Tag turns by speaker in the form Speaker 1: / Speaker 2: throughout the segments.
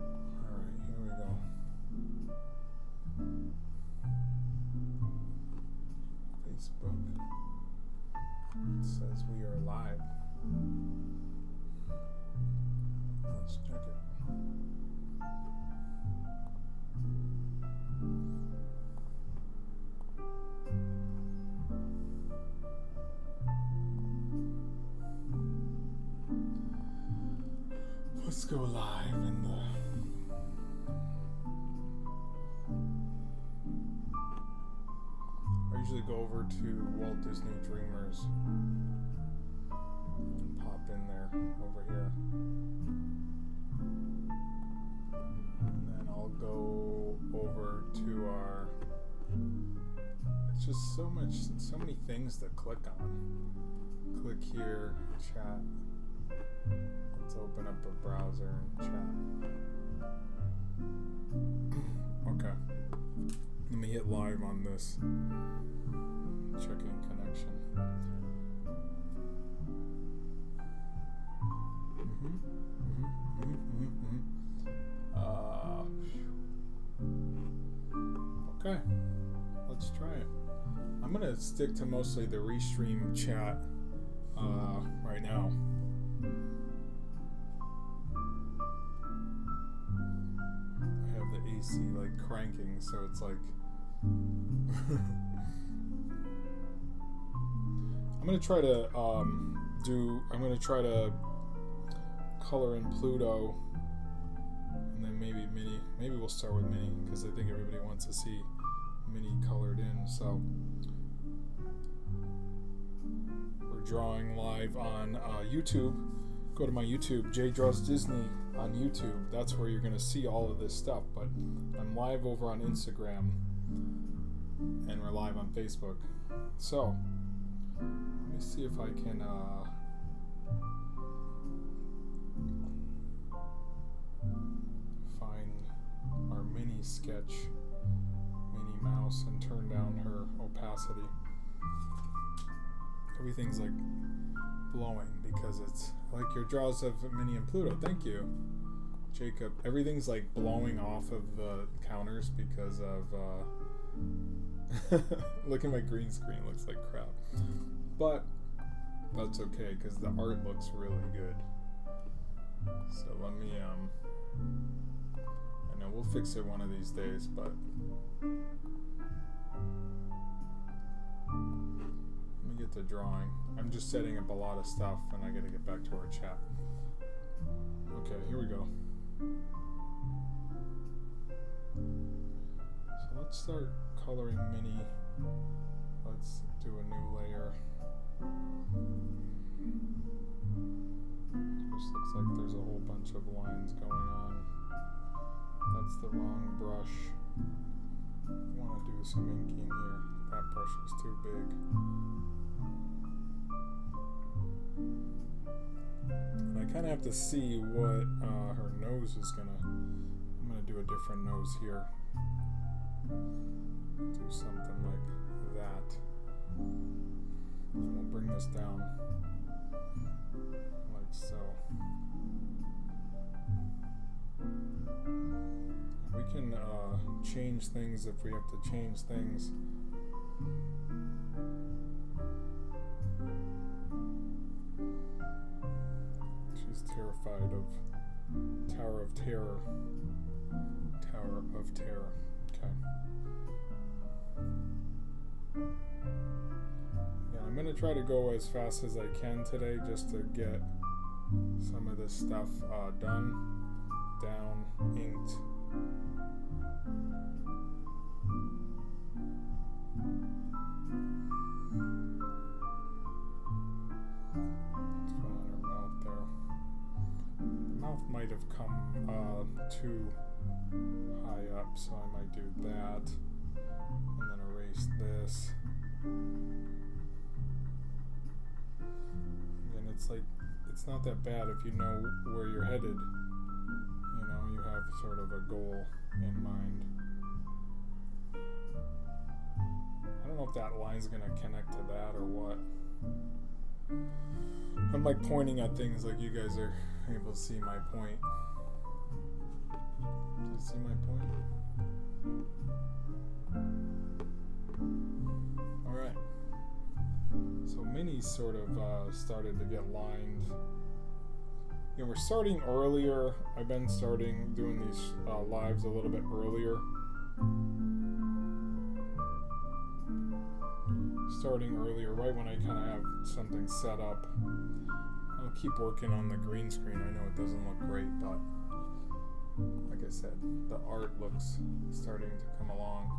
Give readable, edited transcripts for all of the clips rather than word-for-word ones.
Speaker 1: Alright, here we go. Facebook. It says we are live. Let's check it. Let's go live in the I usually go over to Walt Disney Dreamers and pop in there over here. And then I'll go over to our it's just so many things to click on. Click here, chat. Let's open up a browser and chat. Okay. Let me hit live on this. Checking connection. Okay. Let's try it. I'm going to stick to mostly the restream chat right now. AC like cranking, so it's like I'm gonna try to color in Pluto, and then maybe Minnie. Maybe we'll start with Minnie because I think everybody wants to see Minnie colored in. So we're drawing live on YouTube. Go to my YouTube, Jay Draws Disney on YouTube. That's where you're going to see all of this stuff. But I'm live over on Instagram, and we're live on Facebook. So let me see if I can find our Minnie sketch, Minnie Mouse, and turn down her opacity. Everything's like blowing because it's like your draws of Minnie and Pluto. Thank you, Jacob. Everything's like blowing off of the counters because of look at my green screen, looks like crap, but that's okay because the art looks really good. So let me I know we'll fix it one of these days, but get to drawing. I'm just setting up a lot of stuff and I gotta get back to our chat. Okay, here we go. So let's start coloring Minnie. Let's do a new layer. Just looks like there's a whole bunch of lines going on. That's the wrong brush. I want to do some inking here. That brush is too big. And I kind of have to see what her nose is gonna. I'm gonna do a different nose here. Do something like that. And we'll bring this down like so. We can change things if we have to change things. She's terrified of Tower of Terror. Tower of Terror. Okay. Yeah, I'm gonna try to go as fast as I can today just to get some of this stuff done, down, inked. Might have come too high up, so I might do that and then erase this. And it's like, it's not that bad if you know where you're headed. You know, you have sort of a goal in mind. I don't know if that line's going to connect to that or what. I'm like pointing at things like you guys are able to see my point. Do you see my point? Alright. So Minnie sort of started to get lined. You know, we're starting earlier. I've been doing these lives a little bit earlier. Starting earlier, right when I kind of have something set up. I'll keep working on the green screen. I know it doesn't look great, but like I said, the art looks starting to come along.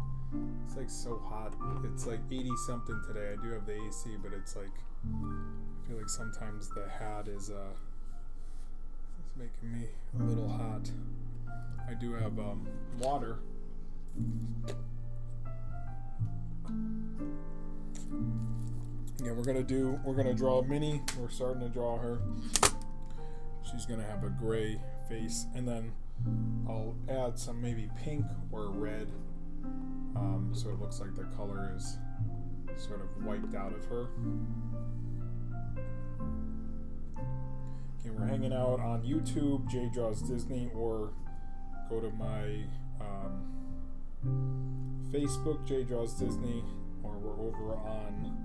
Speaker 1: It's like so hot. It's like 80 something today. I do have the AC, but it's like, I feel like sometimes the hat is it's making me a little hot. I do have water. Yeah, we're gonna draw Minnie. We're starting to draw her. She's gonna have a gray face, and then I'll add some maybe pink or red, so it looks like the color is sort of wiped out of her. Okay, we're hanging out on YouTube, Jay Draws Disney, or go to my Facebook, Jay Draws Disney, or we're over on.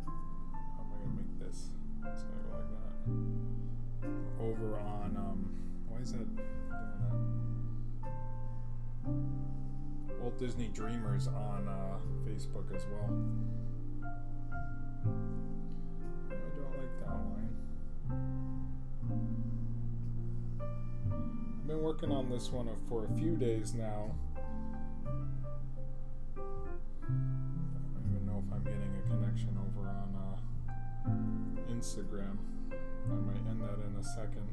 Speaker 1: How am I gonna make this? It's gonna go like that. Over on why is that doing that? Walt Disney Dreamers on Facebook as well. I don't like that line. I've been working on this one for a few days now. I don't even know if I'm getting a connection over on Instagram. I might end that in a second.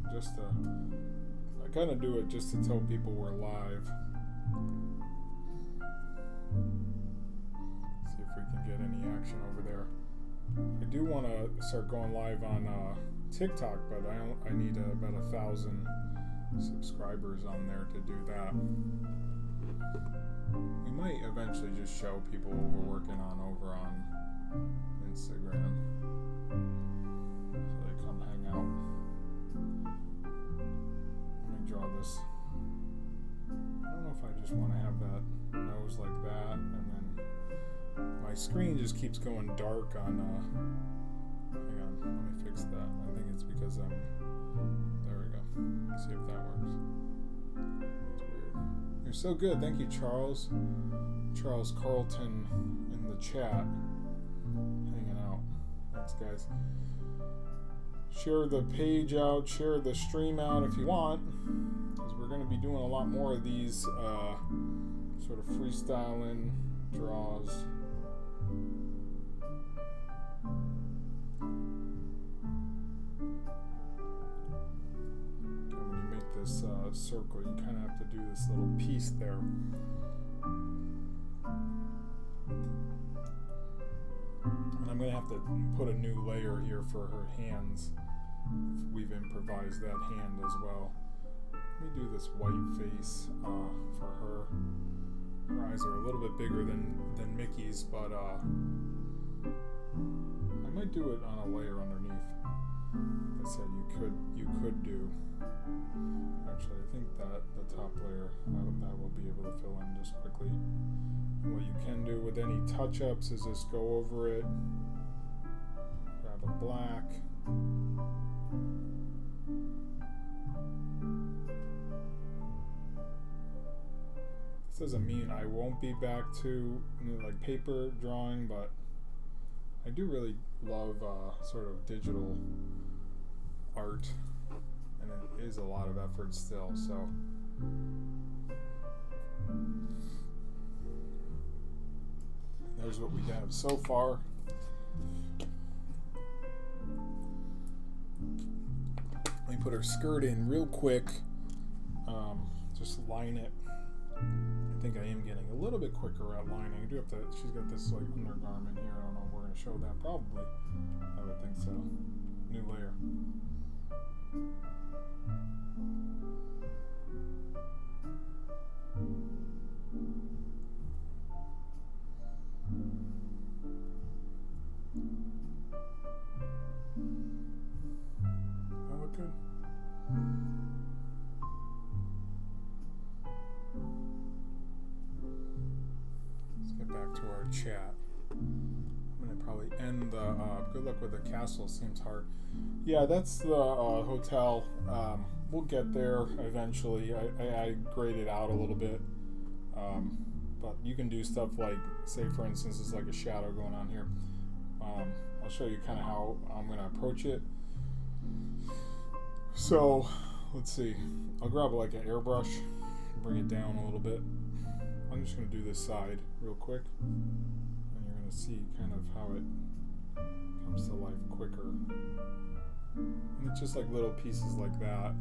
Speaker 1: I kind of do it just to tell people we're live. See if we can get any action over there. I do want to start going live on TikTok, but I need about 1,000 subscribers on there to do that. We might eventually just show people what we're working on over on Instagram, so they come hang out. Let me draw this. I don't know if I just want to have that nose like that, and then my screen just keeps going dark on hang on, let me fix that. I think it's because there we go. Let's see if that works. It's weird. You're so good. Thank you, Charles. Charles Carlton in the chat. Hanging out. Thanks, guys. Share the page out, share the stream out if you want, because we're going to be doing a lot more of these sort of freestyling draws. Okay, when you make this circle, you kind of have to do this little piece there. And I'm going to have to put a new layer here for her hands. We've improvised that hand as well. Let me do this white face for her. Her eyes are a little bit bigger than Mickey's, but I might do it on a layer underneath. Like I said, you could do. Actually, I think that the top layer that will be able to fill in just quickly. And what you can do with any touch-ups is just go over it, grab a black. This doesn't mean I won't be back to like paper drawing, but I do really love sort of digital art, and it is a lot of effort still, so there's what we have so far. Let me put her skirt in real quick. Just line it. I think I am getting a little bit quicker at lining. I do have to. She's got this like undergarment here. I don't know if we're going to show that. Probably. I would think so. New layer. chat. I'm gonna probably end the good luck with the castle. Seems hard. Yeah, that's the hotel. We'll get there eventually. I grade it out a little bit. But you can do stuff like, say for instance, there's like a shadow going on here. I'll show you kind of how I'm going to approach it. So, let's see. I'll grab like an airbrush, bring it down a little bit. I'm just going to do this side real quick. And you're going to see kind of how it comes to life quicker. And it's just like little pieces like that.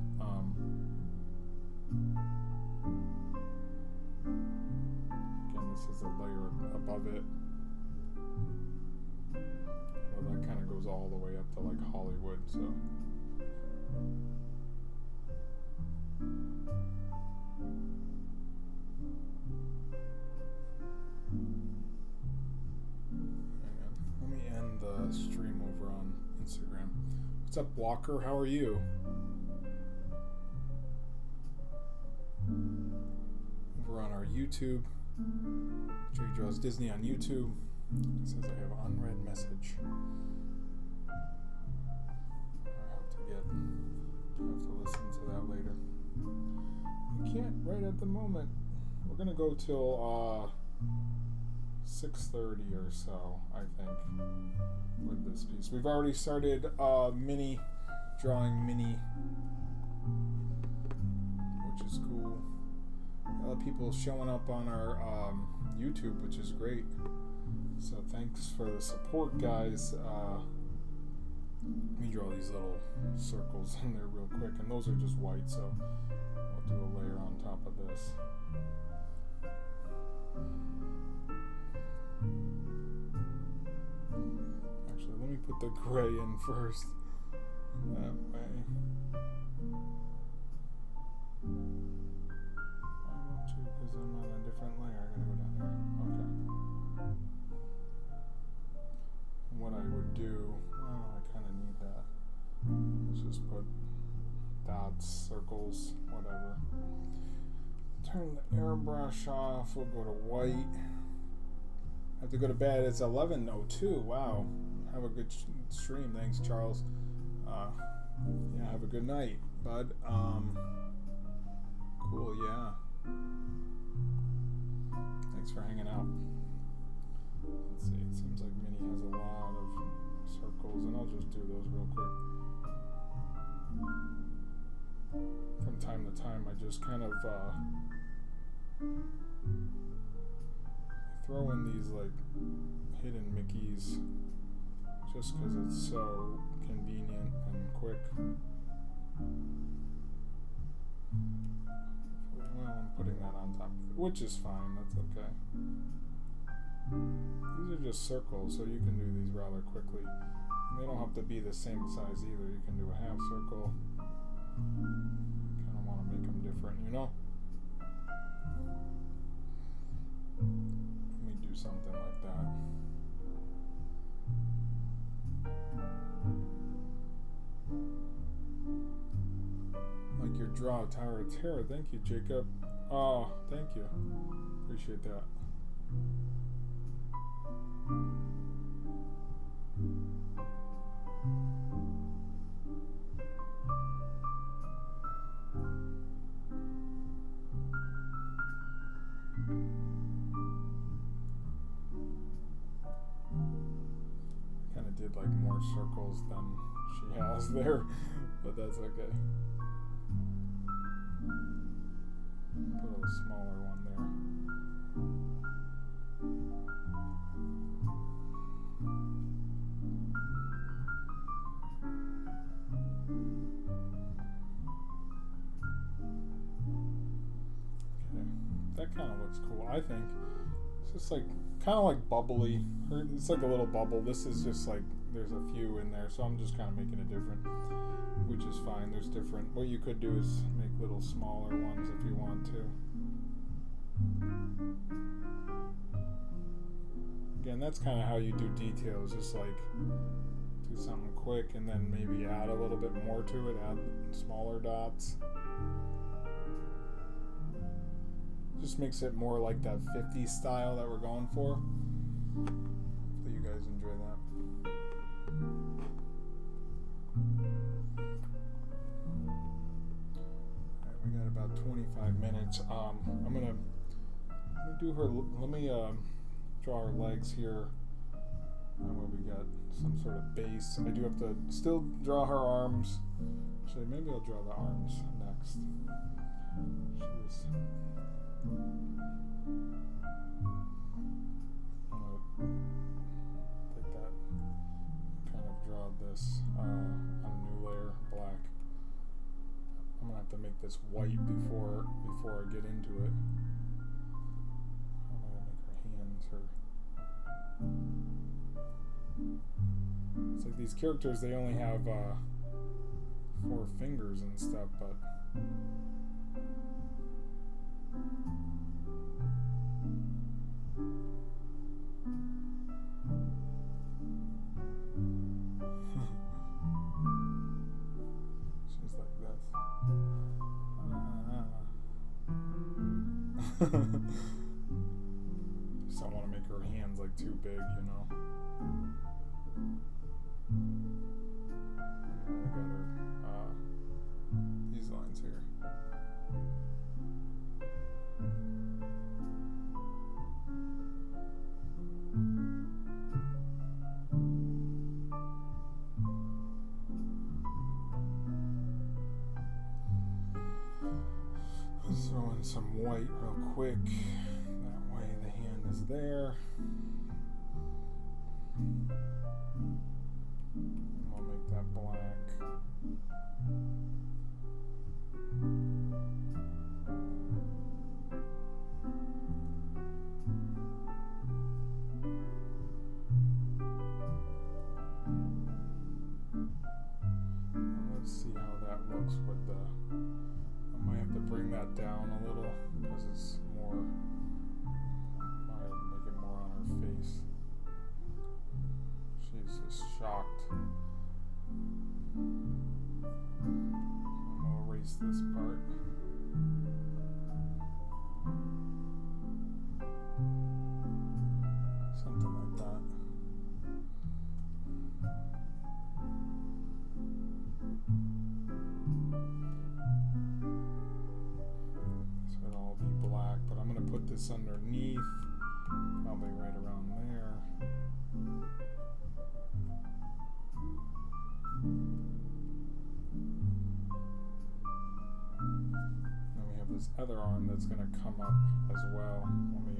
Speaker 1: Again, this is a layer above it. Well, that kind of goes all the way up to like Hollywood, so. Let me end the stream over on Instagram. What's up, Walker? How are you? Over on our YouTube. Jay Draws Disney on YouTube. It says I have an unread message. I have to listen to that later. I can't right at the moment. We're gonna go till 6:30 or so, I think, with this piece. We've already started Minnie, drawing Minnie, which is cool. A lot of people showing up on our YouTube, which is great. So thanks for the support, guys. Let me draw these little circles in there real quick, and those are just white, so I'll do a layer on top of this. Actually, let me put the gray in first. That way. Why won't you? Because I'm on a different layer. I gotta go down here. Okay. And what I would do, well, I kind of need that. Let's just put dots, circles, whatever. Turn the airbrush off. We'll go to white. I have to go to bed. It's 11:02. Wow. Have a good stream. Thanks, Charles. Yeah, have a good night, bud. Cool, yeah. Thanks for hanging out. Let's see. It seems like Minnie has a lot of circles, and I'll just do those real quick. From time to time, I just kind of throw in these like hidden Mickeys just because it's so convenient and quick. Well, I'm putting that on top of it, which is fine, that's okay. These are just circles, so you can do these rather quickly. And they don't have to be the same size either. You can do a half circle. Kind of want to make them different, you know? Let me do something like that. Like your draw, Tower of Terror. Thank you, Jacob. Oh, thank you. Appreciate that. Kind of did like more circles than she has there, but that's okay. Put a smaller one there. Okay, that kind of looks cool, I think. It's just like, kind of like bubbly. It's like a little bubble. This is just like, there's a few in there, so I'm just kind of making it different, which is fine. There's different. What you could do is make little smaller ones if you want to. Again, that's kind of how you do details, just like do something quick and then maybe add a little bit more to it, add smaller dots. Just makes it more like that 50s style that we're going for. Hopefully you guys enjoy that. Alright, we got about 25 minutes. I'm gonna do her. Let me draw her legs here. Where we got some sort of base. I do have to still draw her arms. Actually, maybe I'll draw the arms next. She's like that. Kind of draw this on a new layer, black. I'm gonna have to make this white before I get into it. I'm gonna make her hands, It's like these characters, they only have 4 fingers and stuff, but she's like this. Just don't want to make her hands like too big, you know. I got her these lines here. Let's throw in some white real quick. That way the hand is there. I'll make that black. Let's see how that looks with the. I might have to bring that down a little because it's more. I might make it more on her face. She's just shocked. I'll erase this part. Something like that. So it'll all be black, but I'm going to put this underneath, probably right around there. Then we have this other arm that's going to come up as well. Let me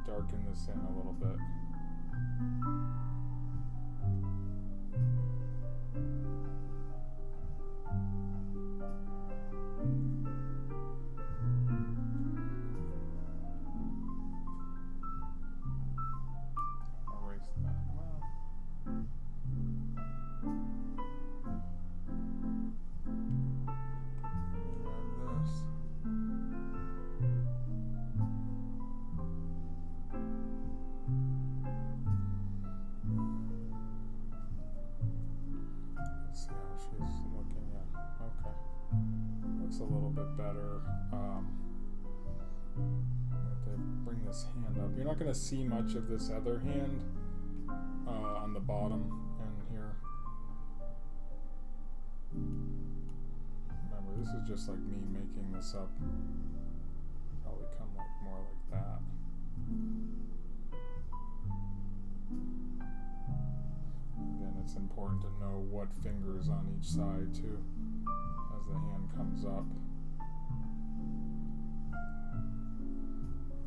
Speaker 1: darken this in a little bit. Erase that well. Let's see how she's looking at. Okay. Looks a little bit better. I have to bring this hand up. You're not going to see much of this other hand on the bottom and here. Remember, this is just like me making this up. Probably come like more like that. Again, it's important to know what fingers on each side too, as the hand comes up.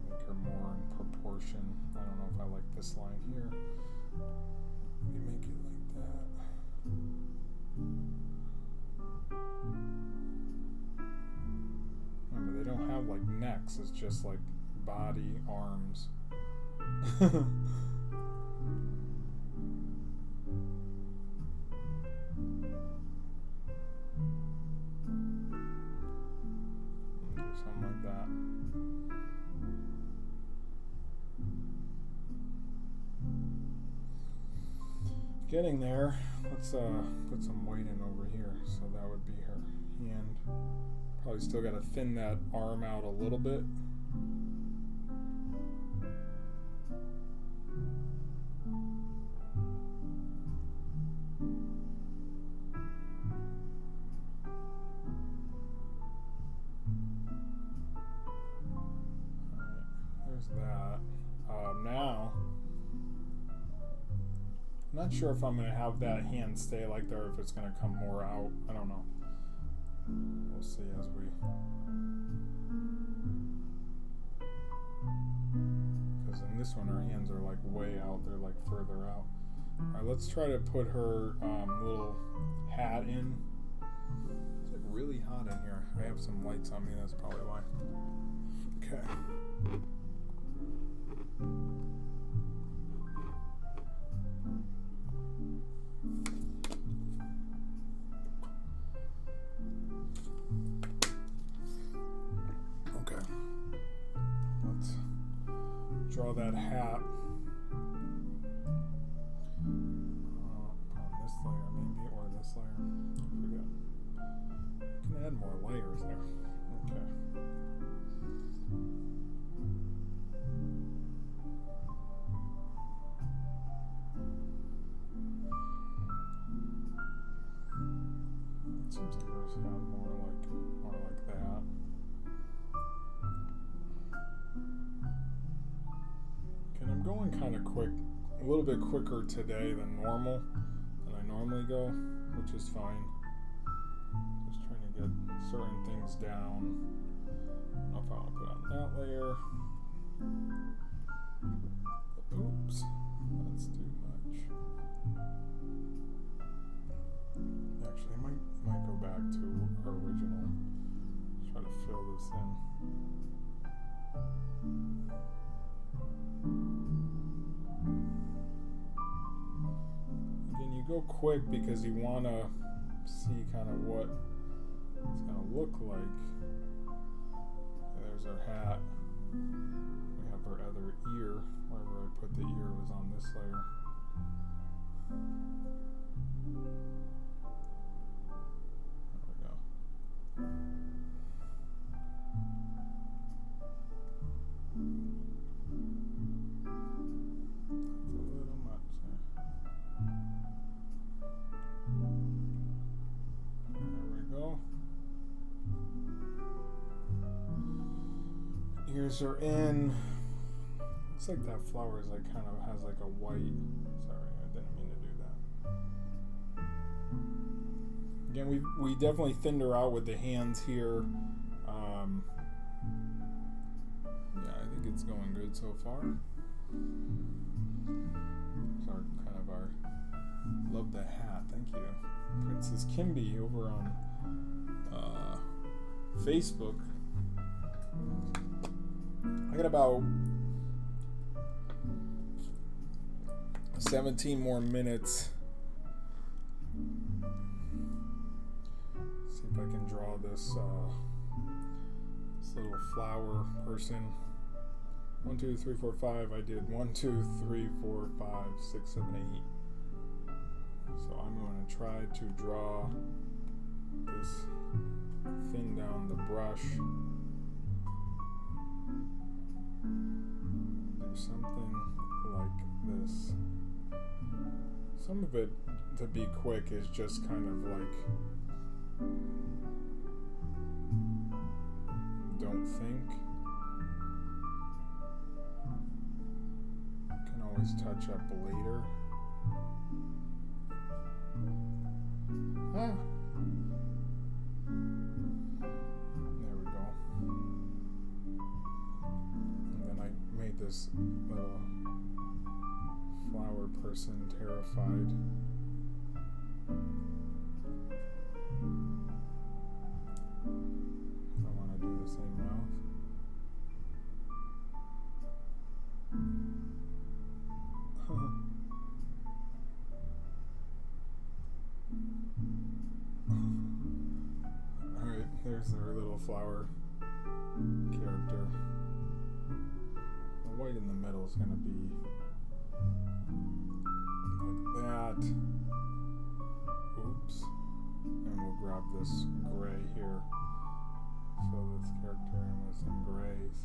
Speaker 1: Make her more in proportion. I don't know if I like this line here. Maybe make it like that. Remember, they don't have like necks, it's just like body, arms. Something like that. Getting there. Let's put some white in over here. So that would be her hand. Probably still got to thin that arm out a little bit. sure if I'm going to have that hand stay like that or if it's going to come more out. I don't know. We'll see as we... Because in this one, her hands are like way out. They're like further out. Alright, let's try to put her little hat in. It's like really hot in here. I have some lights on me, that's probably why. Okay. Okay. Let's draw that hat. On this layer maybe, or this layer. I forget. You can add more layers there. Okay. It seems like yours had more like that. Okay, I'm going kind of quick, a little bit quicker today than normal, than I normally go, which is fine. Just trying to get certain things down. I don't know if I want to put on that layer. Oops, that's too much. Actually, I might go back to our original. Try to fill this in. Again, you go quick because you want to see kind of what it's going to look like. There's our hat. We have our other ear. Wherever I put the ear was on this layer. There we go. That's a little much there. There we go. Ears are in. Looks like that flower is like kind of has like a white. Sorry, I didn't mean to do that. Again, we definitely thinned her out with the hands here. Yeah, I think it's going good so far. It's our love the hat. Thank you, Princess Kimby over on Facebook. I got about 17 more minutes. See if I can draw this little flower person. 1, 2, 3, 4, 5. I did 1, 2, 3, 4, 5, 6, 7, 8. So I'm going to try to draw this thin down the brush. Do something like this. Some of it, to be quick, is just kind of like don't think. You can always touch up later. Ah. There we go. And then I made this little flower person terrified. I want to do the same mouth. Alright, there's our little flower character. The white in the middle is going to be like that. Oops. And we'll grab this gray here. Fill this character in with some grays.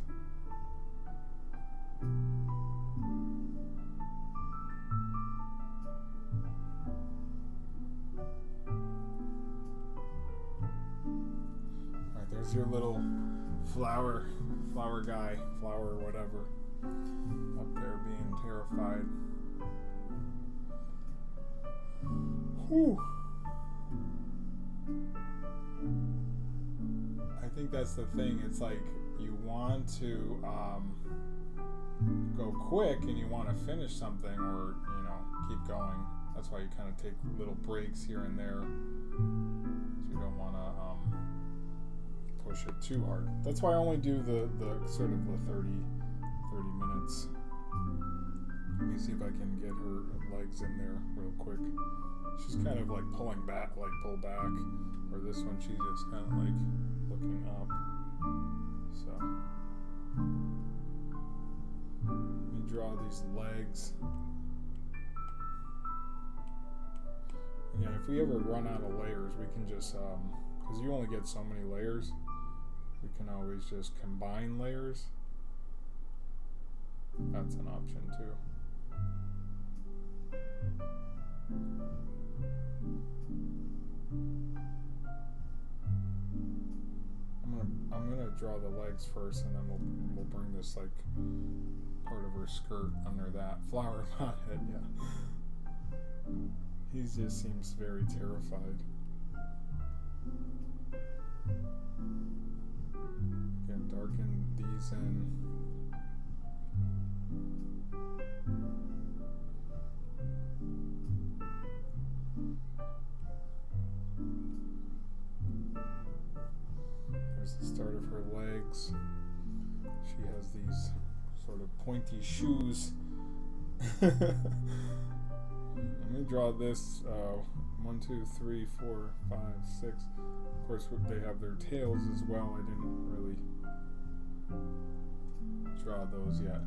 Speaker 1: Alright, there's your little flower guy, flower whatever, up there being terrified. Whew. I think that's the thing. It's like you want to go quick and you want to finish something, or keep going. That's why you kind of take little breaks here and there. So you don't want to push it too hard. That's why I only do the sort of the 30 minutes. Let me see if I can get her legs in there real quick. She's kind of like pulling back, like pull back. Or this one, she's just kind of like looking up. So let me draw these legs. Again, if we ever run out of layers, we can just, because you only get so many layers, we can always just combine layers. That's an option too. I'm gonna draw the legs first, and then we'll bring this like part of her skirt under that flower pot head. Yeah. He just seems very terrified. Again, darken these in. There's the start of her legs. She has these sort of pointy shoes. Let me draw this 1, 2, 3, 4, 5, 6. Of course, they have their tails as well. I didn't really draw those yet.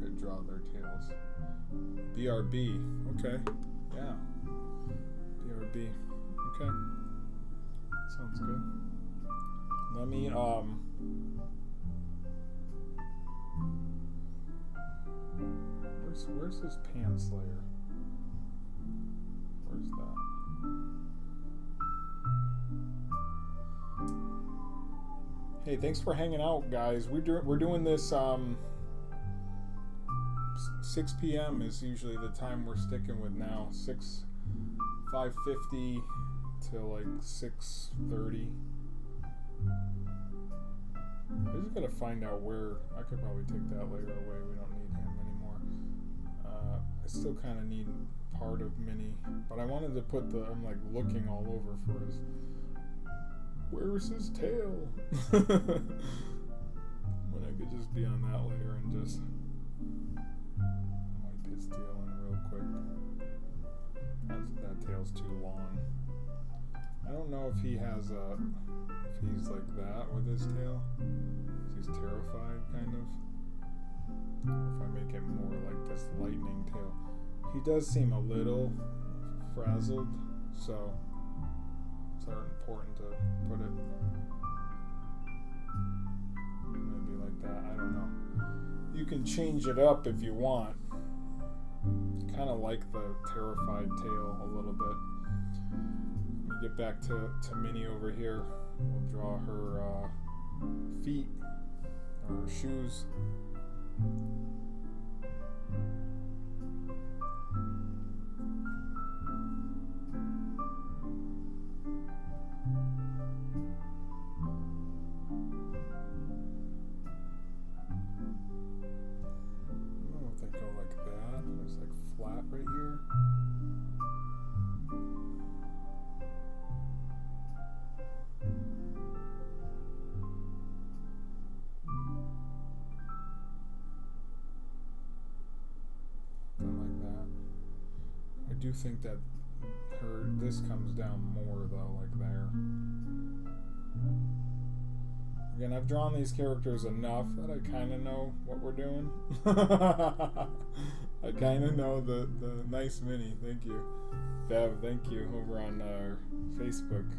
Speaker 1: Could draw their tails. BRB. Okay. Yeah. BRB. Okay. Sounds good. Let me where's his pants layer? Where's that? Hey, thanks for hanging out, guys. We're doing this 6 p.m. is usually the time we're sticking with now. 5:50 till like 6:30. I just gotta find out where. I could probably take that layer away. We don't need him anymore. I still kind of need part of Minnie, but I wanted to put I'm like looking all over for his. Where's his tail? When I could just be on that layer and just wipe his tail in real quick. That tail's too long. I don't know if he has if he's like that with his tail. He's terrified, kind of. Or if I make it more like this lightning tail. He does seem a little frazzled, so it's important to put it maybe like that. I don't know. You can change it up if you want. Kind of like the terrified tail a little bit. Get back to Minnie over here. We'll draw her feet or her shoes. I don't know if they go like that. It's like flat right here. I do think that this comes down more though, like there. Again, I've drawn these characters enough that I kind of know what we're doing. I kind of know the nice Minnie. Thank you, Bev. Thank you over on Facebook.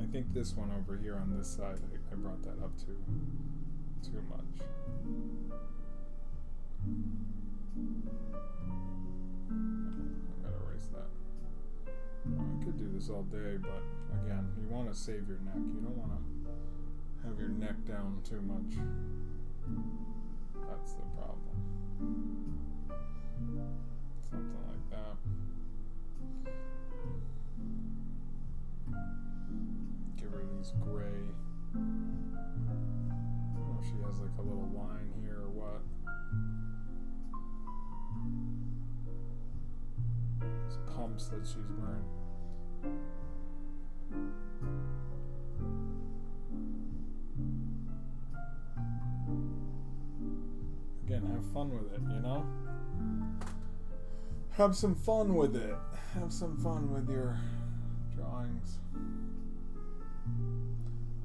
Speaker 1: I think this one over here on this side, I brought that up too much. I gotta erase that. I could do this all day, but again, you want to save your neck. You don't want to have your neck down too much. That's the problem. Something like that. Get rid of these gray. I don't know if she has like a little line here or what. These pumps that she's wearing. Again, have fun with it, you know? Have some fun with it. Have some fun with your drawings.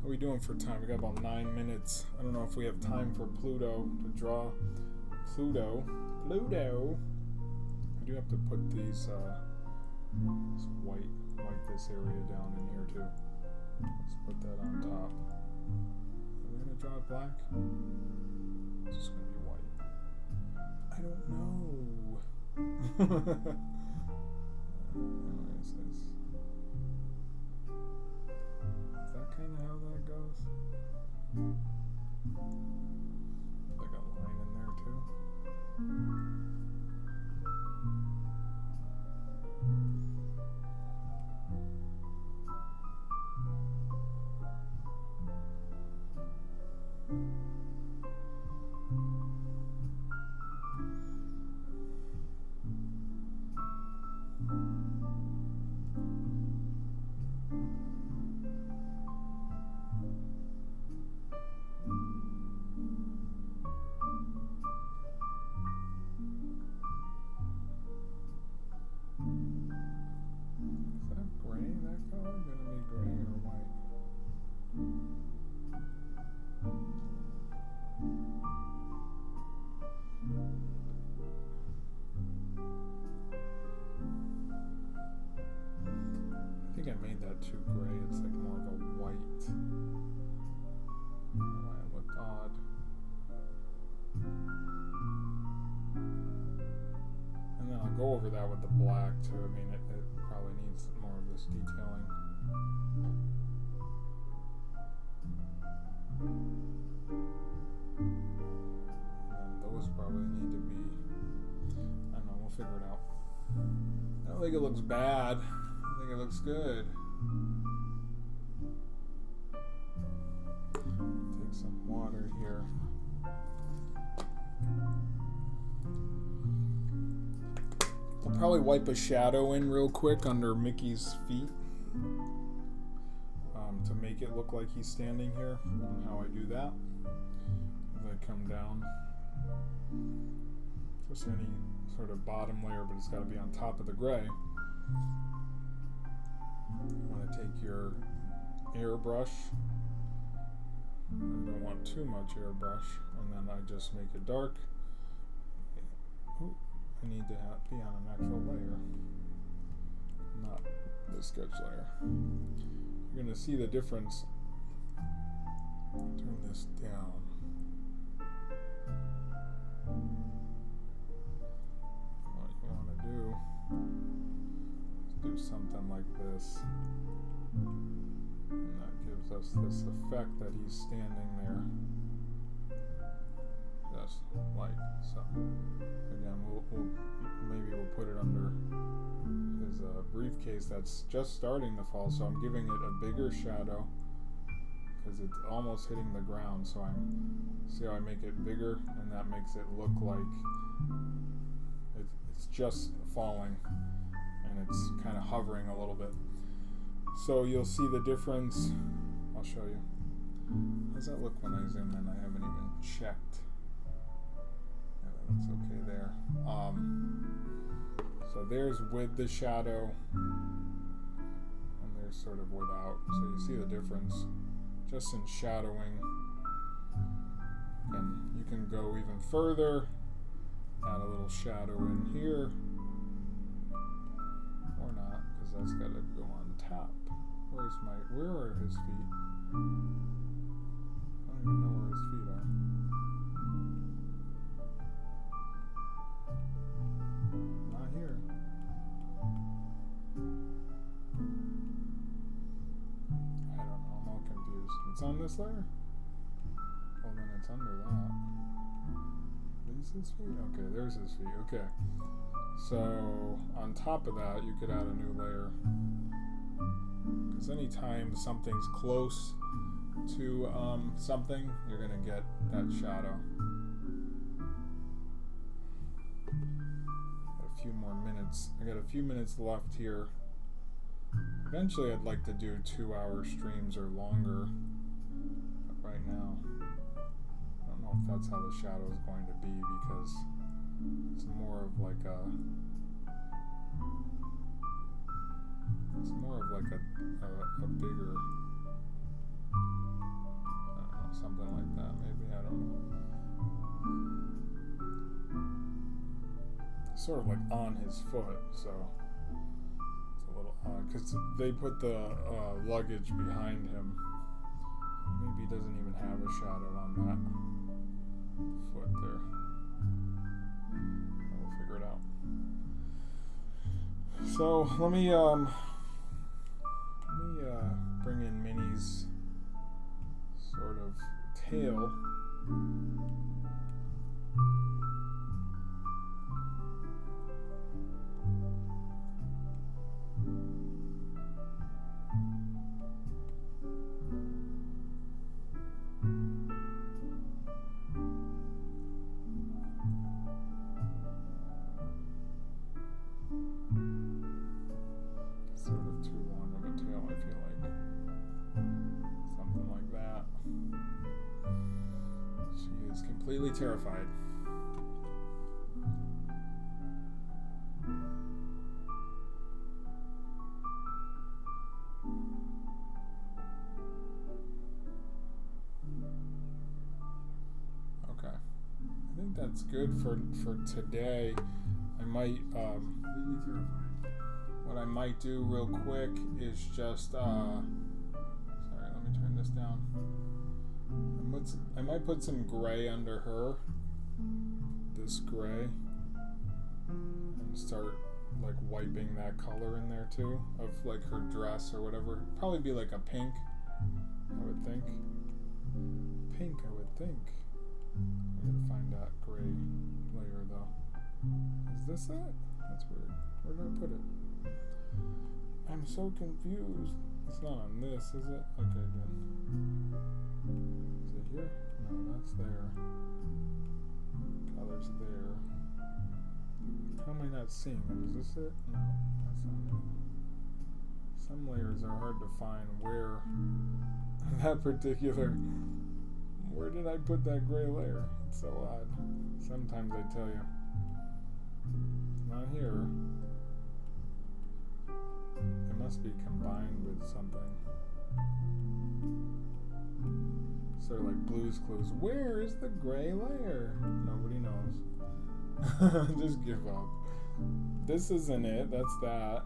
Speaker 1: How are we doing for time? We got about 9 minutes. I don't know if we have time for Pluto to draw. Pluto. I do have to put these this white this area down in here too. Let's put that on top. Are we gonna draw it black? It's just gonna be white. I don't know. Where is this? Is that kind of how that goes? Like a line in there too. I think I made that too gray. It's like more of a white. Why it looked odd. And then I'll go over that with the black too. I mean, it probably needs more of this detailing. And those probably need to be, I don't know, we'll figure it out. I don't think it looks bad. I think it looks good. Take some water here. I'll probably wipe a shadow in real quick under Mickey's feet to make it look like he's standing here. And how I do that as I come down. Just any sort of bottom layer, but it's got to be on top of the gray. You want to take your airbrush. I don't want too much airbrush, and then I just make it dark. Ooh, I need to be on an actual layer, not the sketch layer. You're going to see the difference. Turn this down. What you want to do is do something like this. And that gives us this effect that he's standing there. Just like so. Again, maybe we'll put it under his briefcase that's just starting to fall, so I'm giving it a bigger shadow because it's almost hitting the ground. So see how I make it bigger, and that makes it look like it's just falling, and it's kind of hovering a little bit. So you'll see the difference. I'll show you. How does that look when I zoom in? I haven't even checked. Yeah, that's okay there. So there's with the shadow, and there's sort of without. So you see the difference just in shadowing. And you can go even further, add a little shadow in here, or not, because that's got to go on top. Where are his feet? I don't even know where his feet are. Not here. It's on this layer? Well, then it's under that. These his feet? Okay, there's his feet. Okay. So, on top of that, you could add a new layer. Because anytime something's close to something, you're going to get that shadow. A few more minutes. I got a few minutes left here. Eventually, I'd like to do 2-hour streams or longer. But right now, I don't know if that's how the shadow is going to be, because it's more of like a bigger, I don't know, something like that maybe, I don't know. Sort of like on his foot, so it's a little odd, because they put the luggage behind him. Maybe he doesn't even have a shadow on that foot there. We'll figure it out. So let me bring in Minnie's sort of tail. Completely terrified. Okay. I think that's good for today. I might completely terrified. What I might do real quick is just sorry, let me turn this down. I might put some gray under her, this gray, and start like wiping that color in there too, of like her dress or whatever. Probably be like a pink, I would think. Pink, I would think. I'm gonna find that gray layer though. Is this it? That's weird. Where did I put it? I'm so confused. It's not on this, is it? Okay, good. Is it here? No, that's there. Color's there. How am I not seeing it? Is this it? No, that's not it. Some layers are hard to find where that particular... Where did I put that gray layer? It's so odd. Sometimes I tell you. It's not here. It must be combined with something. Sort of like Blue's Clues. Where is the gray layer? Nobody knows. Just give up. This isn't it. That's that.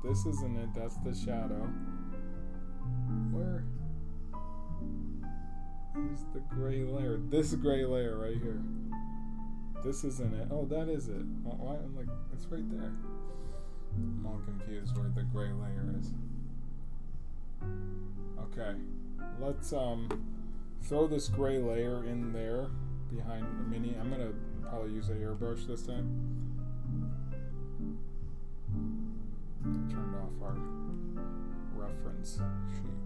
Speaker 1: This isn't it. That's the shadow. Where is the gray layer? This gray layer right here. This isn't it. Oh, that is it. Why? I'm like, it's right there. I'm all confused where the gray layer is. Okay, let's throw this gray layer in there behind Minnie. I'm gonna probably use a airbrush this time. I turned off our reference sheet.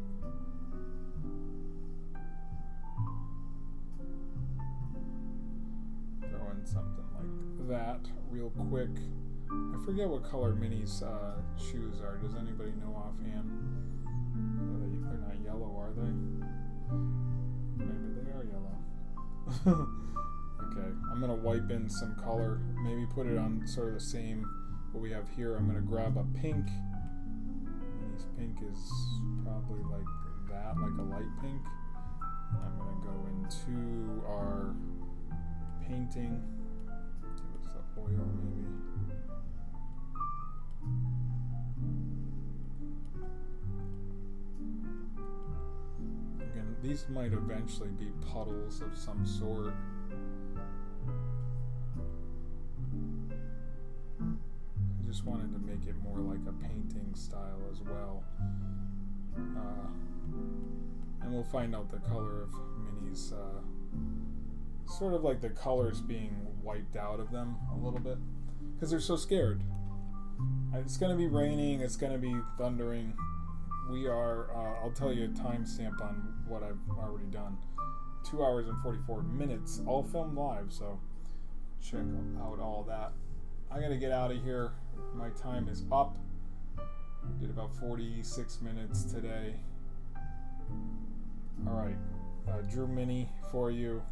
Speaker 1: Throw in something like that real quick. I forget what color Minnie's shoes are. Does anybody know offhand? They're not yellow, are they? Maybe they are yellow. Okay, I'm going to wipe in some color. Maybe put it on sort of the same what we have here. I'm going to grab a pink. Minnie's pink is probably like that, like a light pink. And I'm going to go into our painting. Give it some oil maybe. Again, these might eventually be puddles of some sort. I just wanted to make it more like a painting style as well. And we'll find out the color of Minnie's, sort of like the colors being wiped out of them a little bit. Because they're so scared. It's going to be raining, it's going to be thundering. We are, I'll tell you a timestamp on what I've already done. 2 hours and 44 minutes, all filmed live, so check out all that. I gotta get out of here. My time is up. Did about 46 minutes today. Alright, drew Minnie for you.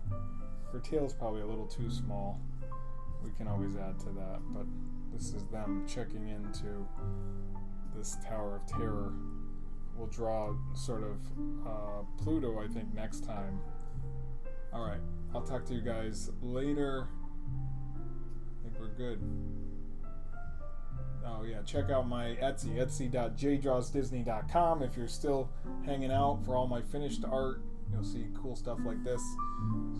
Speaker 1: Her tail's probably a little too small. We can always add to that, but this is them checking into this Tower of Terror. We'll draw sort of Pluto, I think, next time. Alright, I'll talk to you guys later. I think we're good. Oh yeah, check out my Etsy, etsy.jdrawsdisney.com. If you're still hanging out for all my finished art, you'll see cool stuff like this.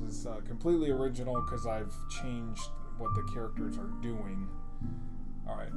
Speaker 1: This is completely original because I've changed what the characters are doing. Alright.